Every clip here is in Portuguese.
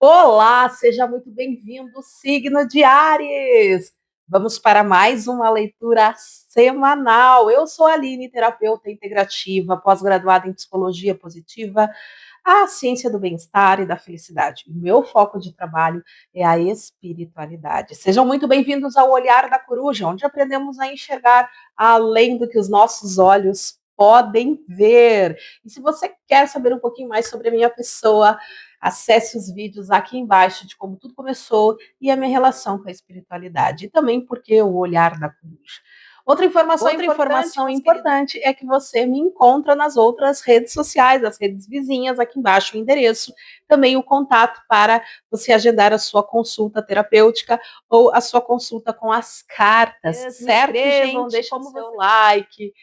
Olá, seja muito bem-vindo, signo de Áries. Vamos para mais uma leitura semanal. Eu sou a Aline, terapeuta integrativa, pós-graduada em psicologia positiva, a ciência do bem-estar e da felicidade. Meu foco de trabalho é a espiritualidade. Sejam muito bem-vindos ao Olhar da Coruja, onde aprendemos a enxergar além do que os nossos olhos podem ver. E se você quer saber um pouquinho mais sobre a minha pessoa, acesse os vídeos aqui embaixo de como tudo começou e a minha relação com a espiritualidade. E também porque o Olhar da Coruja. Outra informação importante é que você me encontra nas outras redes sociais, as redes vizinhas, aqui embaixo o endereço, também o contato para você agendar a sua consulta terapêutica ou a sua consulta com as cartas, certo, gente? Deixa o seu like,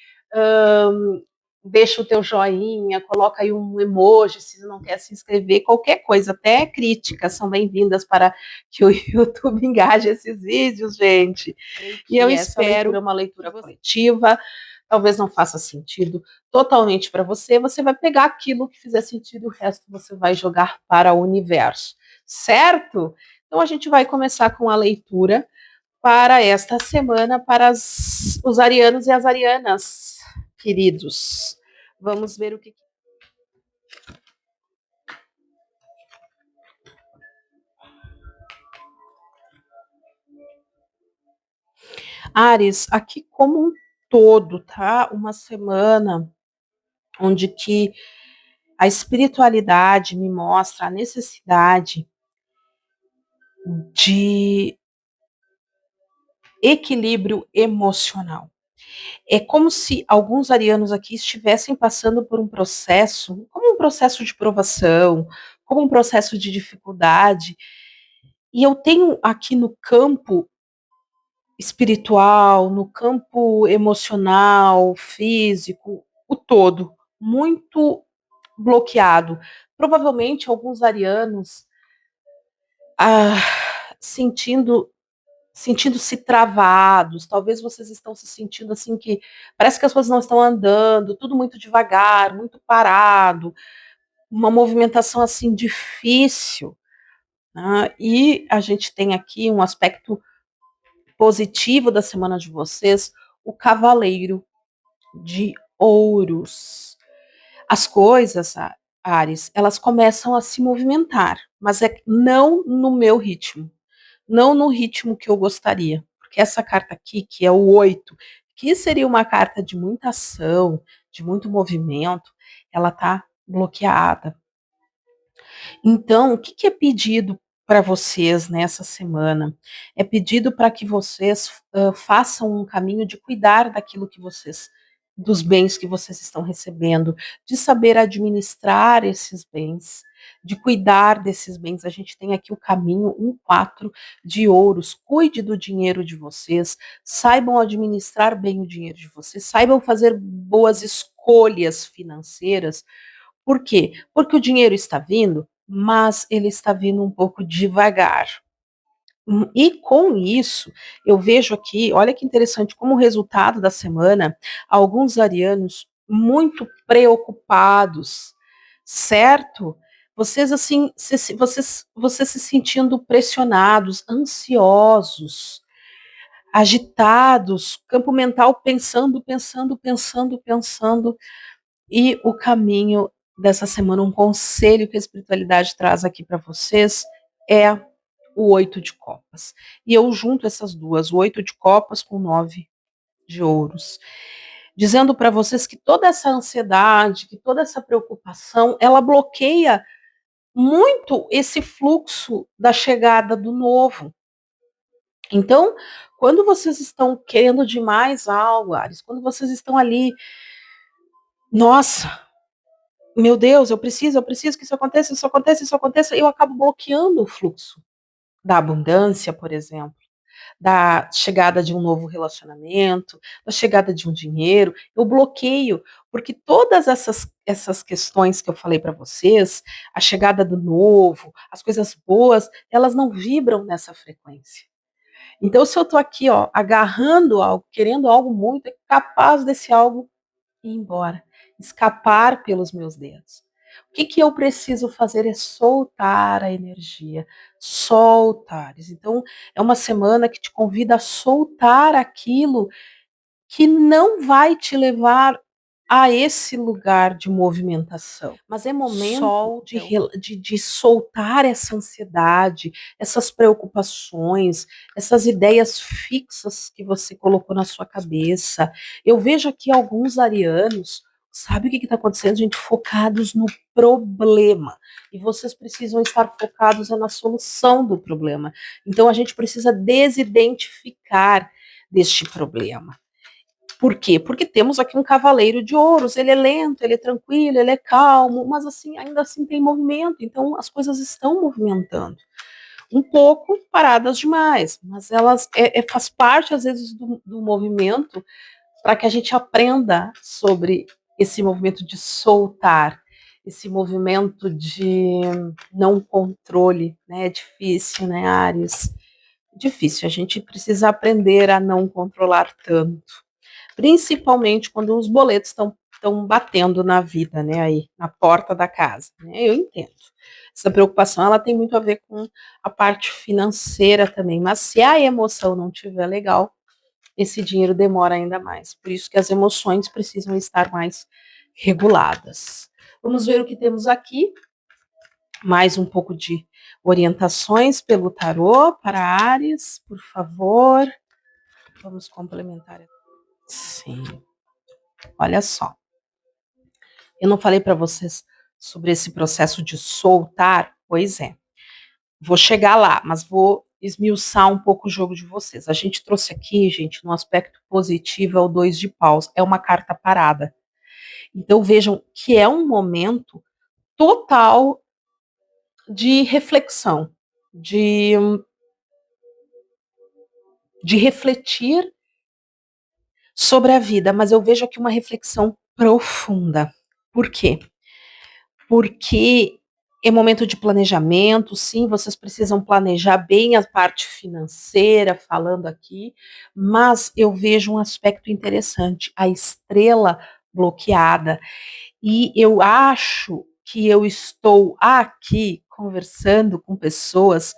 deixa o teu joinha, coloca aí um emoji se não quer se inscrever, qualquer coisa, até críticas são bem-vindas para que o YouTube engaje esses vídeos, gente. E eu espero uma leitura coletiva, talvez não faça sentido totalmente para você, você vai pegar aquilo que fizer sentido, o resto você vai jogar para o universo, certo? Então a gente vai começar com a leitura para esta semana para os arianos e as arianas, queridos. Vamos ver o que. Áries, aqui como um todo, tá? Uma semana onde que a espiritualidade me mostra a necessidade de equilíbrio emocional. É como se alguns arianos aqui estivessem passando por um processo, como um processo de provação, como um processo de dificuldade. E eu tenho aqui no campo espiritual, no campo emocional, físico, o todo, muito bloqueado. Provavelmente alguns arianos sentindo-se travados, talvez vocês estão se sentindo assim que parece que as coisas não estão andando, tudo muito devagar, muito parado, uma movimentação assim difícil, né? E a gente tem aqui um aspecto positivo da semana de vocês, o Cavaleiro de Ouros. As coisas, Áries, elas começam a se movimentar, mas não no meu ritmo, não no ritmo que eu gostaria. Porque essa carta aqui, que é o 8, que seria uma carta de muita ação, de muito movimento, ela está bloqueada. Então, o que é pedido para vocês nessa semana? É pedido para que vocês façam um caminho de cuidar daquilo que vocês, dos bens que vocês estão recebendo, de saber administrar esses bens, de cuidar desses bens. A gente tem aqui o caminho, 4 de ouros. Cuide do dinheiro de vocês, saibam administrar bem o dinheiro de vocês, saibam fazer boas escolhas financeiras. Por quê? Porque o dinheiro está vindo, mas ele está vindo um pouco devagar. E com isso, eu vejo aqui, olha que interessante, como resultado da semana, alguns arianos muito preocupados, certo? Vocês assim, vocês se sentindo pressionados, ansiosos, agitados, campo mental pensando, e o caminho dessa semana, um conselho que a espiritualidade traz aqui para vocês é o 8 de copas. E eu junto essas duas, o 8 de copas com 9 de ouros, dizendo para vocês que toda essa ansiedade, que toda essa preocupação, ela bloqueia muito esse fluxo da chegada do novo. Então, quando vocês estão querendo demais algo, Ares, quando vocês estão ali, nossa, meu Deus, eu preciso que isso aconteça, eu acabo bloqueando o fluxo da abundância, por exemplo, da chegada de um novo relacionamento, da chegada de um dinheiro, eu bloqueio, porque todas essas questões que eu falei para vocês, a chegada do novo, as coisas boas, elas não vibram nessa frequência. Então, se eu estou aqui, ó, agarrando algo, querendo algo muito, é capaz desse algo ir embora, escapar pelos meus dedos. O que eu preciso fazer é soltar a energia, soltar. Então, é uma semana que te convida a soltar aquilo que não vai te levar a esse lugar de movimentação. Mas é momento de soltar essa ansiedade, essas preocupações, essas ideias fixas que você colocou na sua cabeça. Eu vejo aqui alguns arianos, sabe o que está acontecendo, gente? Focados no problema. E vocês precisam estar focados na solução do problema. Então a gente precisa desidentificar deste problema. Por quê? Porque temos aqui um cavaleiro de ouros, ele é lento, ele é tranquilo, ele é calmo, mas assim, ainda assim tem movimento, então as coisas estão movimentando. Um pouco paradas demais, mas elas faz parte, às vezes, do movimento para que a gente aprenda sobre esse movimento de soltar, esse movimento de não controle, né? É difícil, né, Áries? Difícil, a gente precisa aprender a não controlar tanto, principalmente quando os boletos estão batendo na vida, né, aí, na porta da casa, né, eu entendo. Essa preocupação, ela tem muito a ver com a parte financeira também, mas se a emoção não estiver legal, esse dinheiro demora ainda mais. Por isso que as emoções precisam estar mais reguladas. Vamos ver o que temos aqui. Mais um pouco de orientações pelo tarô para Áries, por favor. Vamos complementar. Sim. Olha só. Eu não falei para vocês sobre esse processo de soltar? Pois é. Vou chegar lá, mas vou esmiuçar um pouco o jogo de vocês. A gente trouxe aqui, gente, no aspecto positivo, é o 2 de paus. É uma carta parada. Então vejam que é um momento total de reflexão, de refletir sobre a vida, mas eu vejo aqui uma reflexão profunda. Por quê? Porque é momento de planejamento, sim, vocês precisam planejar bem a parte financeira, falando aqui, mas eu vejo um aspecto interessante, a estrela bloqueada, e eu acho que eu estou aqui conversando com pessoas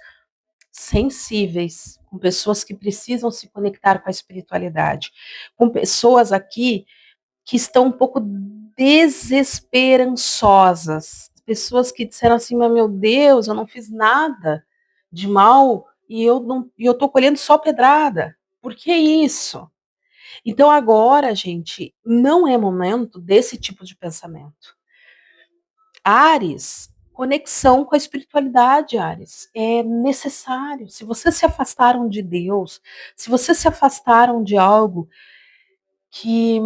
sensíveis, com pessoas que precisam se conectar com a espiritualidade, com pessoas aqui que estão um pouco desesperançosas, pessoas que disseram assim, mas meu Deus, eu não fiz nada de mal e eu tô colhendo só pedrada. Por que isso? Então agora, gente, não é momento desse tipo de pensamento. Áries, conexão com a espiritualidade, Áries, é necessário. Se vocês se afastaram de Deus, se vocês se afastaram de algo que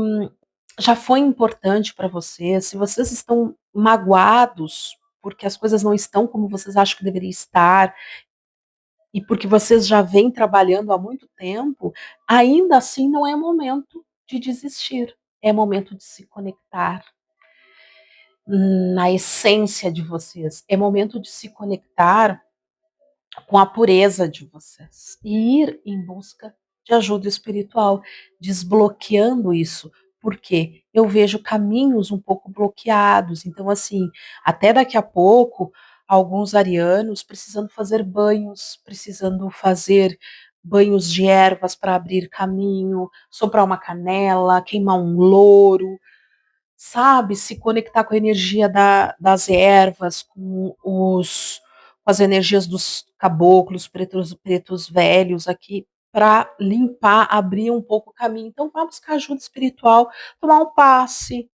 já foi importante para vocês, se vocês estão magoados porque as coisas não estão como vocês acham que deveria estar, e porque vocês já vêm trabalhando há muito tempo, ainda assim não é momento de desistir, é momento de se conectar na essência de vocês, é momento de se conectar com a pureza de vocês e ir em busca de ajuda espiritual, desbloqueando isso, porque eu vejo caminhos um pouco bloqueados. Então, assim, até daqui a pouco, alguns arianos precisando fazer banhos, precisando fazer banhos de ervas para abrir caminho, soprar uma canela, queimar um louro, sabe, se conectar com a energia das ervas, com as energias dos caboclos, pretos velhos aqui, para limpar, abrir um pouco o caminho. Então, vá buscar ajuda espiritual, tomar um passe,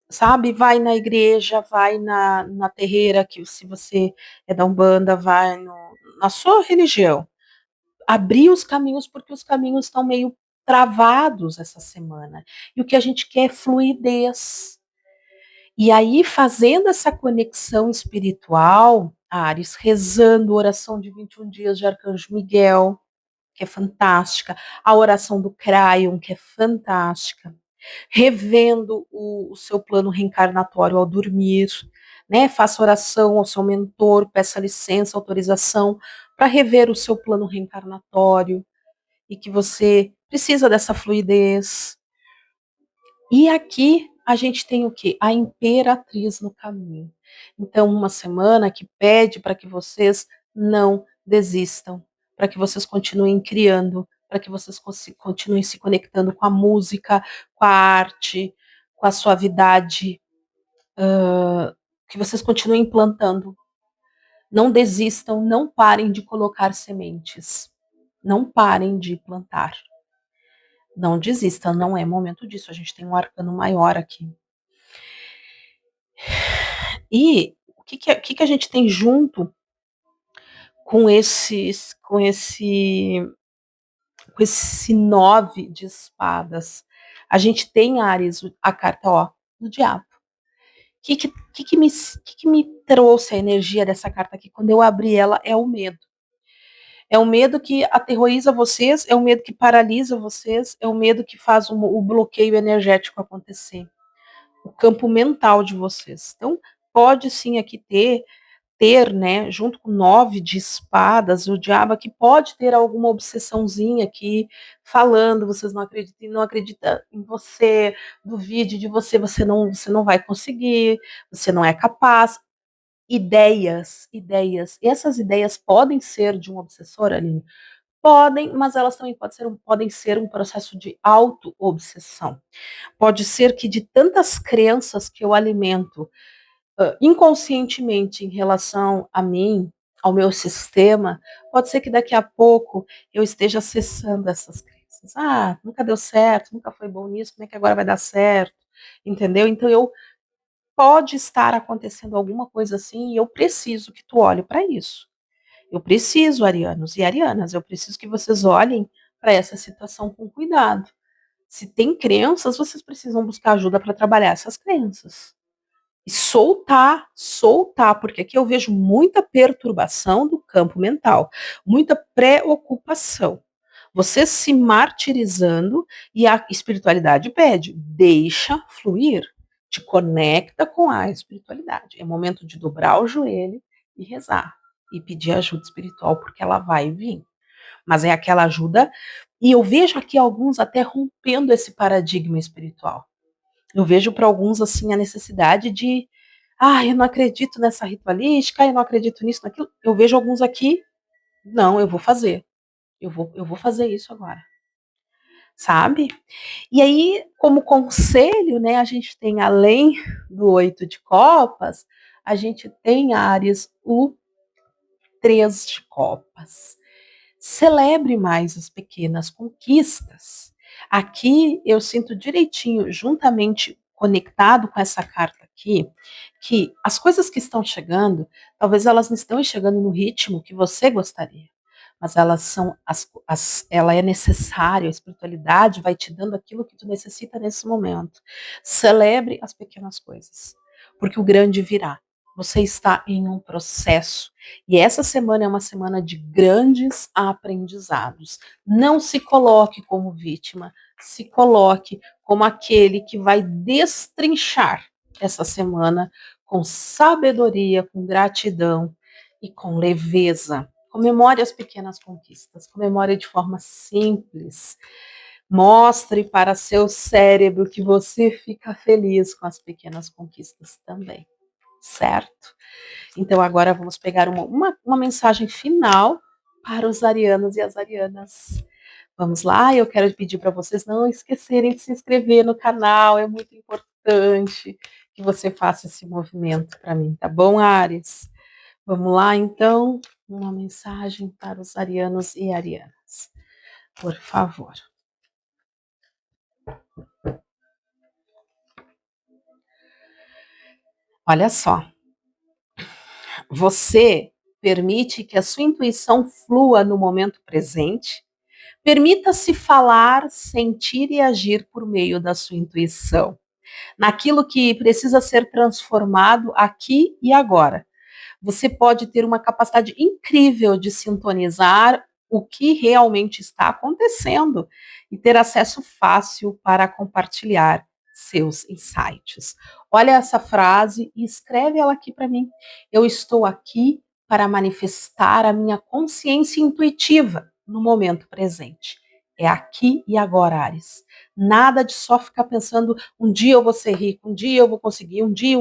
sabe? Vai na igreja, vai na terreira, que se você é da Umbanda, vai na sua religião. Abrir os caminhos, porque os caminhos estão meio travados essa semana. E o que a gente quer é fluidez. E aí, fazendo essa conexão espiritual, Ares, rezando a oração de 21 dias de Arcanjo Miguel, que é fantástica, a oração do Craion, que é fantástica, revendo o seu plano reencarnatório ao dormir, né? Faça oração ao seu mentor, peça licença, autorização para rever o seu plano reencarnatório e que você precisa dessa fluidez. E aqui a gente tem o quê? A imperatriz no caminho. Então, uma semana que pede para que vocês não desistam, para que vocês continuem criando, para que vocês continuem se conectando com a música, com a arte, com a suavidade, que vocês continuem plantando. Não desistam, não parem de colocar sementes. Não parem de plantar. Não desistam, não é momento disso. A gente tem um arcano maior aqui. E o que a gente tem junto com esse 9 de espadas? A gente tem, Ares, a carta, ó, do diabo. O que me trouxe a energia dessa carta aqui? Quando eu abri ela, é o medo. É o medo que aterroriza vocês, é o medo que paralisa vocês, é o medo que faz o bloqueio energético acontecer. O campo mental de vocês. Então, pode sim aqui ter, né, junto com 9 de espadas, o diabo aqui pode ter alguma obsessãozinha aqui, falando, vocês não acreditam em você, duvide de você, você não vai conseguir, você não é capaz. Ideias. E essas ideias podem ser de um obsessor, Aline? Podem, mas elas também podem ser um processo de auto-obsessão. Pode ser que de tantas crenças que eu alimento inconscientemente em relação a mim, ao meu sistema, pode ser que daqui a pouco eu esteja acessando essas crenças. Ah, nunca deu certo, nunca foi bom nisso, como é que agora vai dar certo? Entendeu? Então pode estar acontecendo alguma coisa assim e eu preciso que tu olhe para isso. Eu preciso, arianos e arianas, eu preciso que vocês olhem para essa situação com cuidado. Se tem crenças, vocês precisam buscar ajuda para trabalhar essas crenças. E soltar, porque aqui eu vejo muita perturbação do campo mental, muita preocupação. Você se martirizando e a espiritualidade pede, deixa fluir, te conecta com a espiritualidade. É momento de dobrar o joelho e rezar e pedir ajuda espiritual, porque ela vai vir. Mas é aquela ajuda, e eu vejo aqui alguns até rompendo esse paradigma espiritual. Eu vejo para alguns assim a necessidade de, eu não acredito nessa ritualística, eu não acredito nisso, naquilo. Eu vejo alguns aqui, não, eu vou fazer. Eu vou fazer isso agora. Sabe? E aí, como conselho, né, a gente tem além do 8 de copas, a gente tem Áries, o 3 de copas. Celebre mais as pequenas conquistas. Aqui eu sinto direitinho, juntamente conectado com essa carta aqui, que as coisas que estão chegando, talvez elas não estão chegando no ritmo que você gostaria, mas elas são ela é necessária, a espiritualidade vai te dando aquilo que tu necessita nesse momento. Celebre as pequenas coisas, porque o grande virá. Você está em um processo. E essa semana é uma semana de grandes aprendizados. Não se coloque como vítima, se coloque como aquele que vai destrinchar essa semana com sabedoria, com gratidão e com leveza. Comemore as pequenas conquistas, comemore de forma simples. Mostre para seu cérebro que você fica feliz com as pequenas conquistas também, certo? Então, agora vamos pegar uma mensagem final para os arianos e as arianas. Vamos lá, eu quero pedir para vocês não esquecerem de se inscrever no canal, é muito importante que você faça esse movimento para mim, tá bom, Ares? Vamos lá, então, uma mensagem para os arianos e arianas, por favor. Olha só, você permite que a sua intuição flua no momento presente. Permita-se falar, sentir e agir por meio da sua intuição, naquilo que precisa ser transformado aqui e agora. Você pode ter uma capacidade incrível de sintonizar o que realmente está acontecendo e ter acesso fácil para compartilhar seus insights. Olha essa frase e escreve ela aqui para mim. Eu estou aqui para manifestar a minha consciência intuitiva no momento presente. É aqui e agora, Áries. Nada de só ficar pensando, um dia eu vou ser rico, um dia eu vou conseguir, um dia.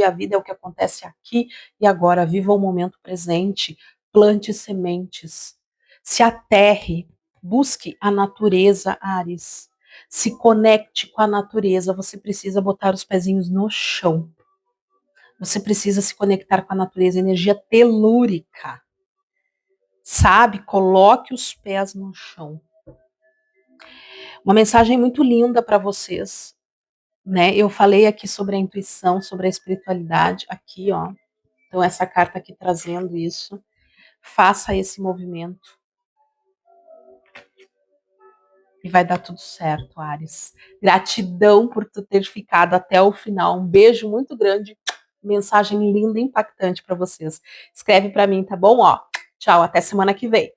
A vida é o que acontece aqui e agora. Viva o momento presente, plante sementes, se aterre, busque a natureza, Áries. Se conecte com a natureza. Você precisa botar os pezinhos no chão. Você precisa se conectar com a natureza, energia telúrica. Sabe? Coloque os pés no chão. Uma mensagem muito linda para vocês, né? Eu falei aqui sobre a intuição, sobre a espiritualidade, aqui, ó. Então, essa carta aqui trazendo isso. Faça esse movimento e vai dar tudo certo, Ares. Gratidão por tu ter ficado até o final. Um beijo muito grande. Mensagem linda e impactante para vocês. Escreve para mim, tá bom? Ó, tchau, até semana que vem.